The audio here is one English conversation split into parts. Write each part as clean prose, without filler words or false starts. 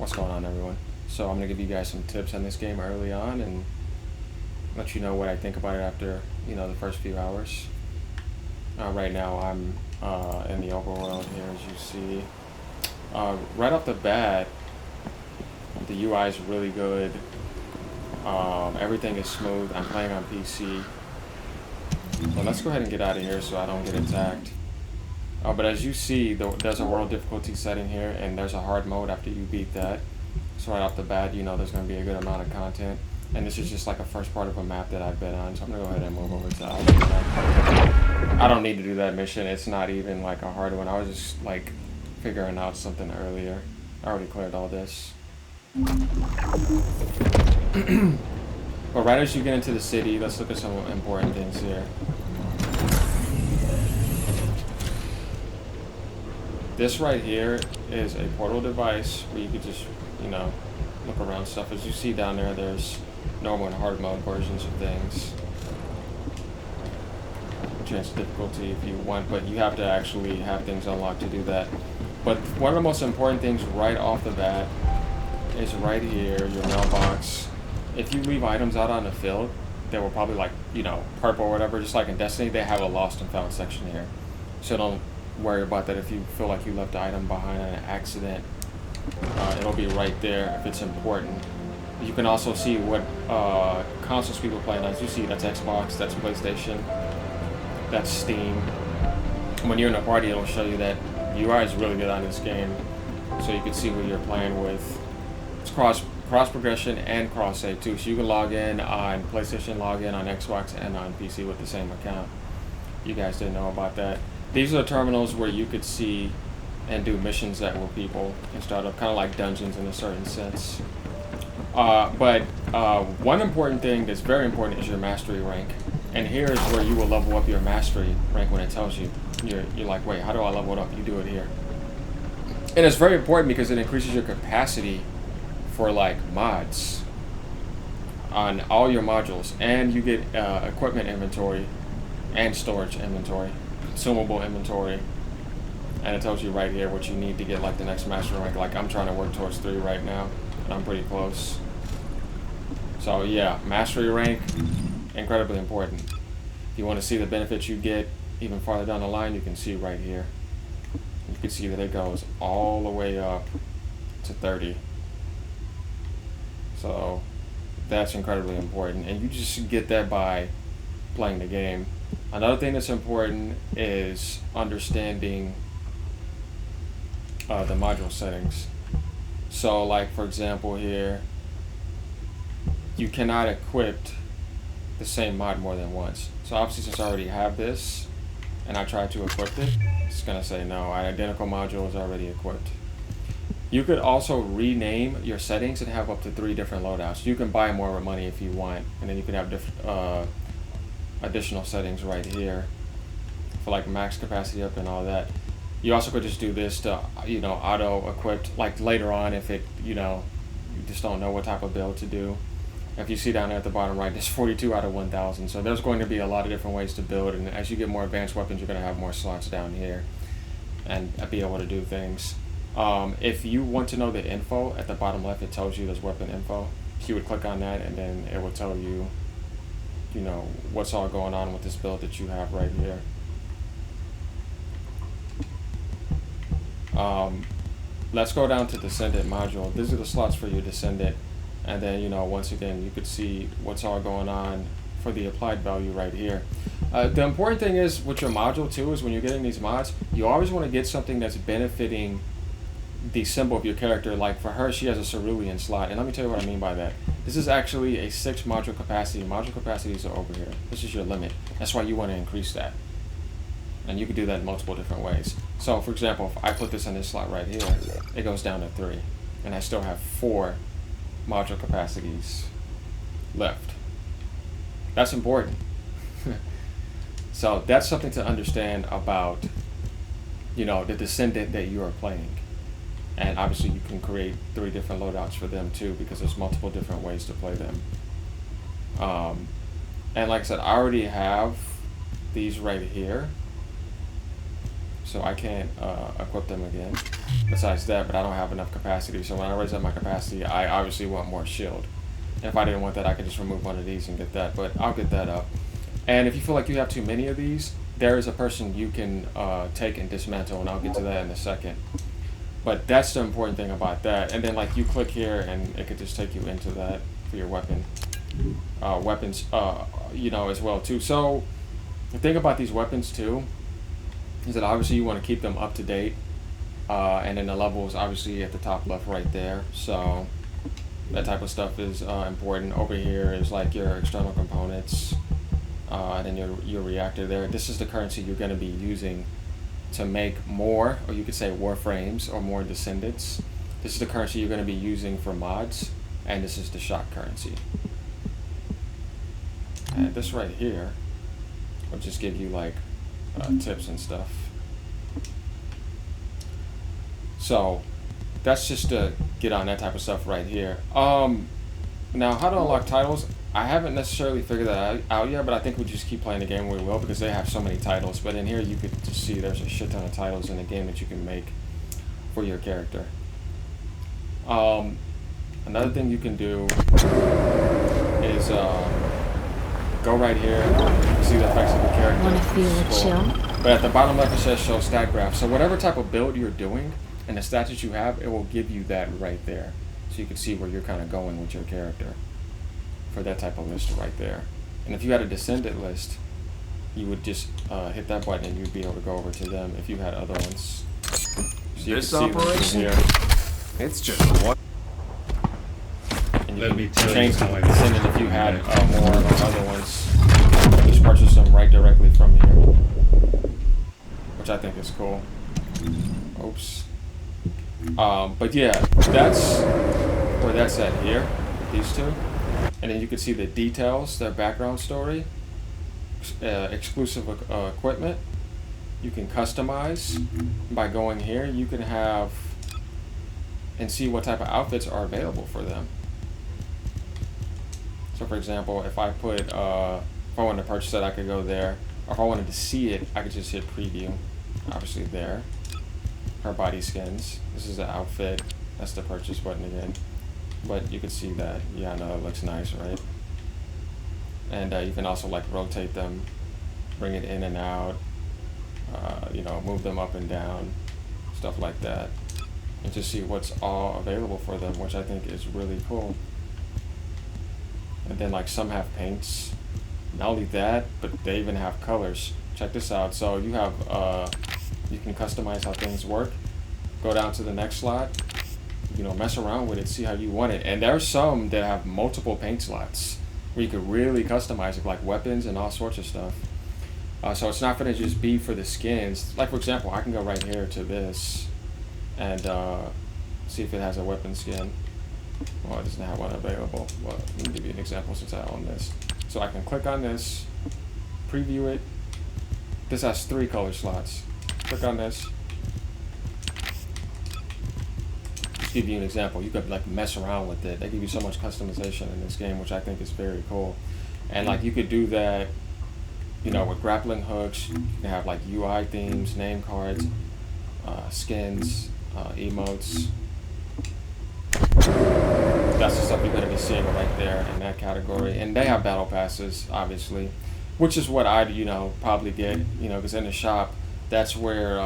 What's going on, everyone? So I'm gonna give you guys some tips on this game early on and let you know what I think about it after the first few hours. Right now I'm in the overworld here, as you see. Right off the bat, the UI is really good. Everything is smooth. I'm playing on PC. But let's go ahead and get out of here so I don't get attacked. But as you see, there's a world difficulty setting here, and there's a hard mode after you beat that. So right off the bat, there's going to be a good amount of content. And this is just like a first part of a map that I've been on, so I'm going to go ahead and move over to I don't need to do that mission. It's not even like a hard one. I was just like figuring out something earlier. I already cleared all this. But right as you get into the city, let's look at some important things here. This right here is a portal device where you could just, look around stuff. As you see down there, there's normal and hard mode versions of things. Chance difficulty if you want, but you have to actually have things unlocked to do that. But one of the most important things right off the bat is right here, your mailbox. If you leave items out on the field, they were probably like, purple or whatever, just like in Destiny, they have a lost and found section here. So don't worry about that if you feel like you left the item behind on an accident. It'll be right there if it's important. You can also see what consoles people play on. As you see, that's Xbox, that's PlayStation, that's Steam. When you're in a party, it'll show you that UI is really good on this game, so you can see who you're playing with. It's cross progression and cross save too, so you can log in on PlayStation, log in on Xbox, and on PC with the same account. You guys didn't know about that. These are the terminals where you could see and do missions that were people and start up, kind of like dungeons in a certain sense. But one important thing that's very important is your mastery rank. And here is where you will level up your mastery rank when it tells you. You're like, wait, how do I level it up? You do it here. And it's very important because it increases your capacity for like mods on all your modules. And you get equipment inventory and storage inventory, consumable inventory. And it tells you right here what you need to get like the next mastery rank. Like I'm trying to work towards 3 right now, and I'm pretty close. So yeah, mastery rank, incredibly important. If you want to see the benefits you get even farther down the line, you can see right here. You can see that it goes all the way up to 30. So that's incredibly important, and you just get that by playing the game. Another thing that's important is understanding the module settings. So like for example here, you cannot equip the same mod more than once. So obviously since I already have this and I try to equip it, it's gonna say no, an identical module is already equipped. You could also rename your settings and have up to 3 different loadouts. You can buy more with money if you want, and then you can have different additional settings right here for like max capacity up and all that. You also could just do this to auto equipped like later on if it you just don't know what type of build to do. If you see down there at the bottom right, there's 42 out of 1,000. So there's going to be a lot of different ways to build, and as you get more advanced weapons, you're going to have more slots down here and be able to do things. If you want to know the info at the bottom left, it tells you there's weapon info. You would click on that, and then it will tell you, what's all going on with this build that you have right here. Let's go down to Descendant module. These are the slots for your Descendant. And then, once again, you could see what's all going on for the applied value right here. The important thing is with your module too is when you're getting these mods, you always want to get something that's benefiting the symbol of your character. Like for her, she has a cerulean slot. And let me tell you what I mean by that. This is actually a 6 module capacity. Module capacities are over here. This is your limit. That's why you want to increase that. And you can do that in multiple different ways. So for example, if I put this in this slot right here, it goes down to 3. And I still have 4 module capacities left. That's important. So that's something to understand about, the Descendant that you are playing. And obviously you can create 3 different loadouts for them too, because there's multiple different ways to play them. And like I said, I already have these right here. so I can't equip them again. Besides that, but I don't have enough capacity, so when I raise up my capacity, I obviously want more shield. And if I didn't want that, I could just remove one of these and get that, but I'll get that up. And if you feel like you have too many of these, there is a person you can take and dismantle, and I'll get to that in a second. But that's the important thing about that. And then like you click here, and it could just take you into that for your weapon. Weapons, you know, as well too. So the thing about these weapons too is that obviously you want to keep them up to date, and then the levels obviously at the top left right there. So that type of stuff is important. Over here is like your external components, and then your reactor there. This is the currency you're going to be using to make more, or you could say warframes or more descendants. This is the currency you're going to be using for mods, and this is the shop currency. And this right here will just give you like tips and stuff. So that's just to get on that type of stuff right here. Now how to unlock titles, I haven't necessarily figured that out yet, but I think we'll just keep playing the game we will, because they have so many titles. But in here you could just see there's a shit ton of titles in the game that you can make for your character. Another thing you can do is go right here, see the effects of the character. Want to feel a chill? But at the bottom left it says show stat graph. So whatever type of build you're doing and the stats that you have, it will give you that right there. So you can see where you're kind of going with your character for that type of list right there. And if you had a Descendant list, you would just hit that button and you'd be able to go over to them if you had other ones. So you This can see operation? them here. It's just one. And you Let me can tell change you the how I Descendant if you had more of the other ones. Just purchase them right directly from here, which I think is cool. Oops. But yeah, that's where that's at here, these two. And then you can see the details, their background story, exclusive equipment. You can customize by going here. You can have and see what type of outfits are available for them. So for example, if I put, if I wanted to purchase it, I could go there. Or if I wanted to see it, I could just hit preview. Obviously there. Her body skins. This is the outfit. That's the purchase button again. But you can see that. Yeah, I know it looks nice, right? And you can also like rotate them, bring it in and out, you know, move them up and down, stuff like that. And just see what's all available for them, which I think is really cool. And then like some have paints. Not only that, but they even have colors. Check this out. So you have, you can customize how things work. Go down to the next slot, you know, mess around with it, see how you want it. And there are some that have multiple paint slots where you could really customize it, like weapons and all sorts of stuff. So it's not gonna just be for the skins. Like for example, I can go right here to this and see if it has a weapon skin. Well, it doesn't have one available. Well, let me give you an example since I own this. So I can click on this, preview it. This has 3 color slots. Click on this. Just give you an example. You could like mess around with it. They give you so much customization in this game, which I think is very cool. And like you could do that, you know, with grappling hooks. You can have like UI themes, name cards, skins, emotes. That's the stuff you're going to be seeing right there in that category. And they have battle passes, obviously, which is what I'd, you know, probably get, you know, because in the shop, that's where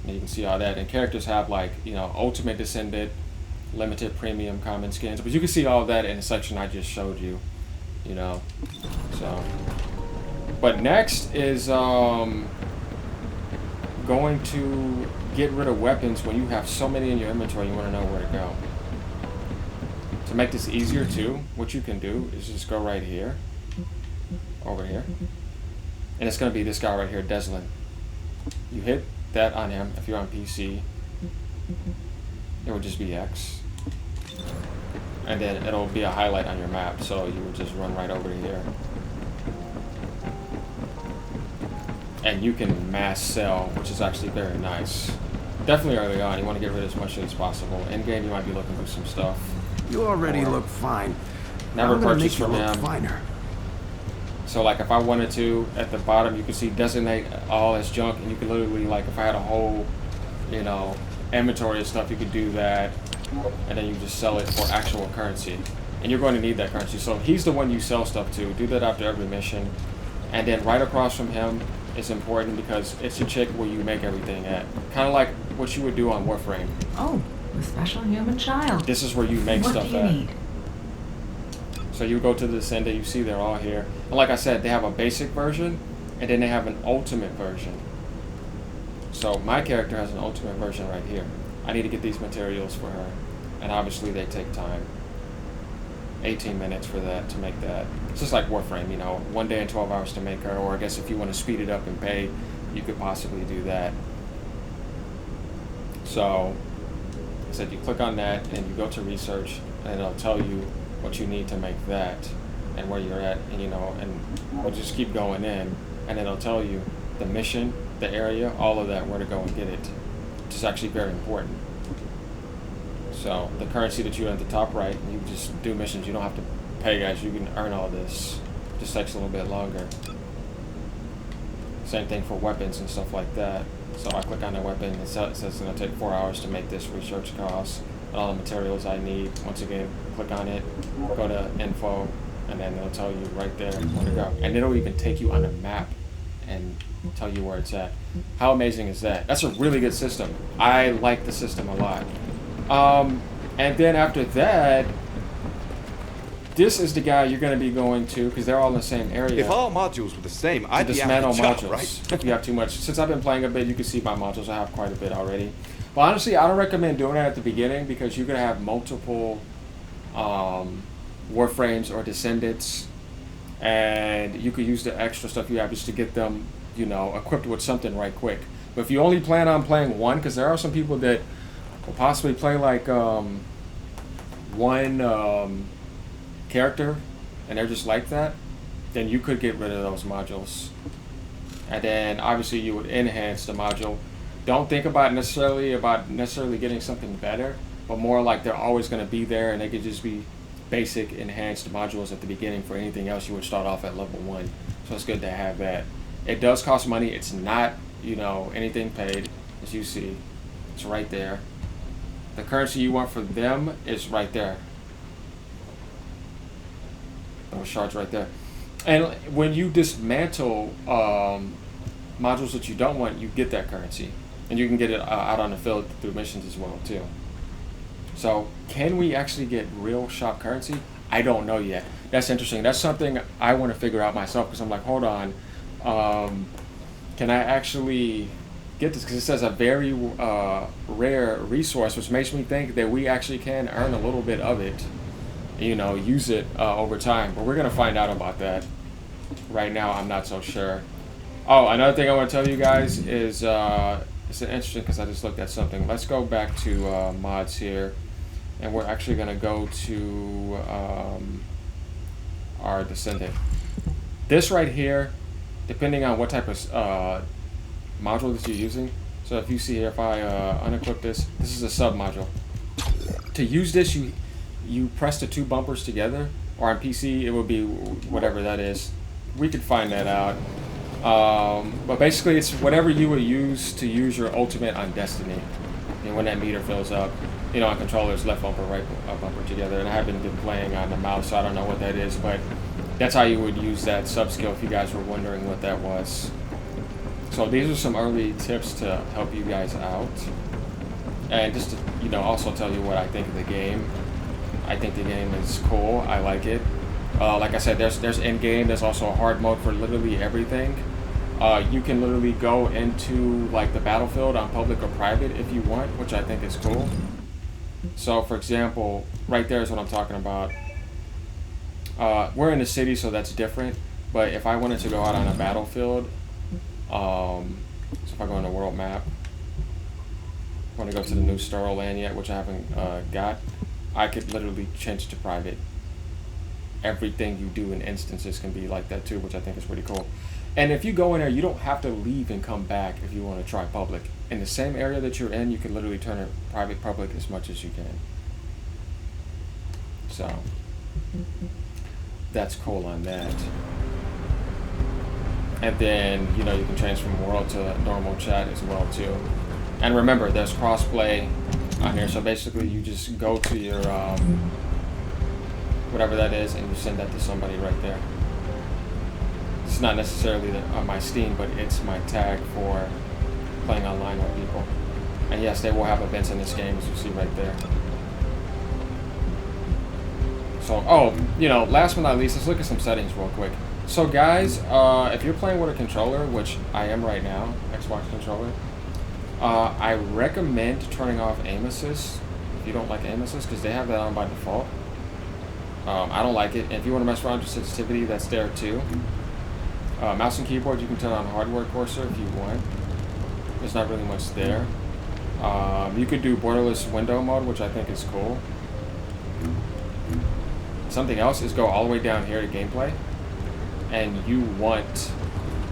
you can see all that. And characters have like, you know, Ultimate Descendant, Limited Premium Common Skins. But you can see all that in the section I just showed you, you know. So, but next is going to get rid of weapons when you have so many in your inventory you want to know where to go. To make this easier too, what you can do is just go right here, over here, and it's going to be this guy right here, Descendant. You hit that on him. If you're on PC, it would just be X, and then it'll be a highlight on your map, so you would just run right over here. And you can mass sell, which is actually very nice. Definitely early on, you want to get rid of as much as possible. In game, you might be looking for some stuff. You already look fine. Never I'm gonna purchase make you from look him. finer. So like if I wanted to, at the bottom you can see designate all as junk, and you can literally, like if I had a whole, you know, inventory of stuff, you could do that, and then you just sell it for actual currency. And you're going to need that currency. So he's the one you sell stuff to. Do that after every mission. And then right across from him is important because it's a chick where you make everything at. Kind of like what you would do on Warframe. Oh, the special human child. This is where you make what stuff do you at. Need? So you go to the Descendant, you see they're all here. And like I said, they have a basic version, and then they have an ultimate version. So my character has an ultimate version right here. I need to get these materials for her. And obviously they take time. 18 minutes for that, to make that. It's just like Warframe, you know, 1 day and 12 hours to make her, or I guess if you want to speed it up and pay, you could possibly do that. So, I said you click on that, and you go to research, and it'll tell you what you need to make that, and where you're at, and you know, and we'll just keep going in, and it'll tell you the mission, the area, all of that, where to go and get it, which is actually very important. So the currency that you at the top right, you just do missions. You don't have to pay, guys. You can earn all this. It just takes a little bit longer. Same thing for weapons and stuff like that. So I click on the weapon. It says it's going to take 4 hours to make this research cost. And all the materials I need. Once again, click on it, go to info, and then it'll tell you right there where to go. And it'll even take you on a map and tell you where it's at. How amazing is that? That's a really good system. I like the system a lot. And then after that, this is the guy you're going to be going to, because they're all in the same area. If all modules were the same, I'd be out of modules, right? If you have too much. Since I've been playing a bit, you can see my modules. I have quite a bit already. But honestly, I don't recommend doing that at the beginning, because you're going to have multiple Warframes or Descendants, and you could use the extra stuff you have just to get them, you know, equipped with something right quick. But if you only plan on playing one, because there are some people that will possibly play like one character, and they're just like that, then you could get rid of those modules. And then obviously you would enhance the module. Don't think about necessarily getting something better, but more like they're always going to be there, and they could just be basic enhanced modules at the beginning. For anything else, you would start off at level 1. So it's good to have that. It does cost money. It's not, you know, anything paid, as you see. It's right there. The currency you want for them is right there. Those shards right there. And when you dismantle modules that you don't want, you get that currency. And you can get it out on the field through missions as well, too. So, can we actually get real shop currency? I don't know yet. That's interesting. That's something I want to figure out myself, because I'm like, hold on. Can I actually get this? Because it says a very rare resource, which makes me think that we actually can earn a little bit of it, you know, use it over time. But we're going to find out about that. Right now, I'm not so sure. Oh, another thing I want to tell you guys is, it's interesting because I just looked at something. Let's go back to mods here, and we're actually going to go to our Descendant. This right here, depending on what type of module that you're using. So if you see here, if I unequip this is a sub module. To use this, you press the 2 bumpers together, or on PC it would be whatever that is. We could find that out. But basically it's whatever you would use to use your ultimate on Destiny. And when that meter fills up, you know, on controllers, left bumper, right bumper together. And I haven't been playing on the mouse, so I don't know what that is, but that's how you would use that sub skill if you guys were wondering what that was. So these are some early tips to help you guys out. And just to, you know, also tell you what I think of the game. I think the game is cool. I like it. Like I said, there's in-game. There's also a hard mode for literally everything. You can literally go into like the battlefield on public or private if you want, which I think is cool. So for example, right there is what I'm talking about. We're in the city, so that's different. But if I wanted to go out on a battlefield, so if I go on the world map, I want to go to the new Sterile land yet, which I haven't got, I could literally change to private. Everything you do in instances can be like that too, which I think is pretty cool. And if you go in there, you don't have to leave and come back if you want to try public. In the same area that you're in, you can literally turn it private public as much as you can. So that's cool on that. And then, you know, you can change from world to normal chat as well too. And remember, there's crossplay on here. So basically, you just go to your whatever that is, and you send that to somebody right there. It's not necessarily on my Steam, but it's my tag for playing online with people. And yes, they will have events in this game, as you see right there. So, oh, you know, last but not least, let's look at some settings real quick. So guys, if you're playing with a controller, which I am right now, Xbox controller, I recommend turning off aim assist if you don't like aim assist, because they have that on by default. I don't like it. If you want to mess around with sensitivity, that's there too. Mouse and keyboard, you can turn on hardware cursor if you want. There's not really much there. You could do borderless window mode, which I think is cool. Something else is go all the way down here to gameplay, and you want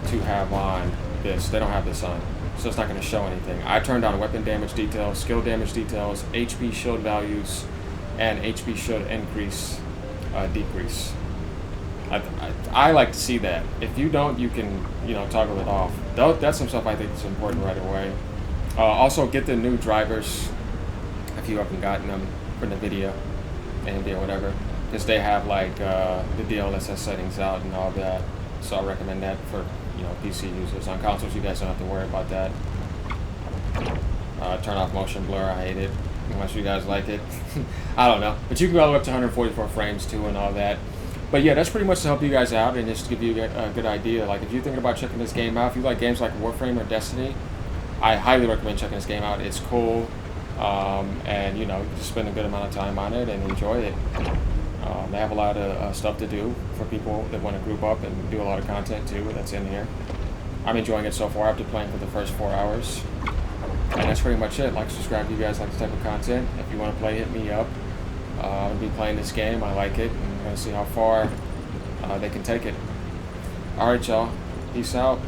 to have on this. They don't have this on, so it's not going to show anything. I turned on weapon damage details, skill damage details, HP shield values, and HP shield increase, decrease. I like to see that. If you don't, you can, you know, toggle it off. That's some stuff I think is important right away. Also, get the new drivers if you haven't gotten them from the video, AMD or whatever, because they have like the DLSS settings out and all that. So I recommend that for, you know, PC users. On consoles, you guys don't have to worry about that. Turn off motion blur. I hate it unless you guys like it. I don't know, but you can go all the way up to 144 frames too and all that. But yeah, that's pretty much to help you guys out and just to give you a good idea. Like if you're thinking about checking this game out, if you like games like Warframe or Destiny, I highly recommend checking this game out. It's cool, and you know, you can spend a good amount of time on it and enjoy it. They have a lot of stuff to do for people that want to group up and do a lot of content too. That's in here. I'm enjoying it so far after playing for the first 4 hours. And that's pretty much it. Like, subscribe if you guys like this type of content. If you want to play, hit me up. I'm going to be playing this game. I like it. I'm going to see how far they can take it. Alright, y'all. Peace out.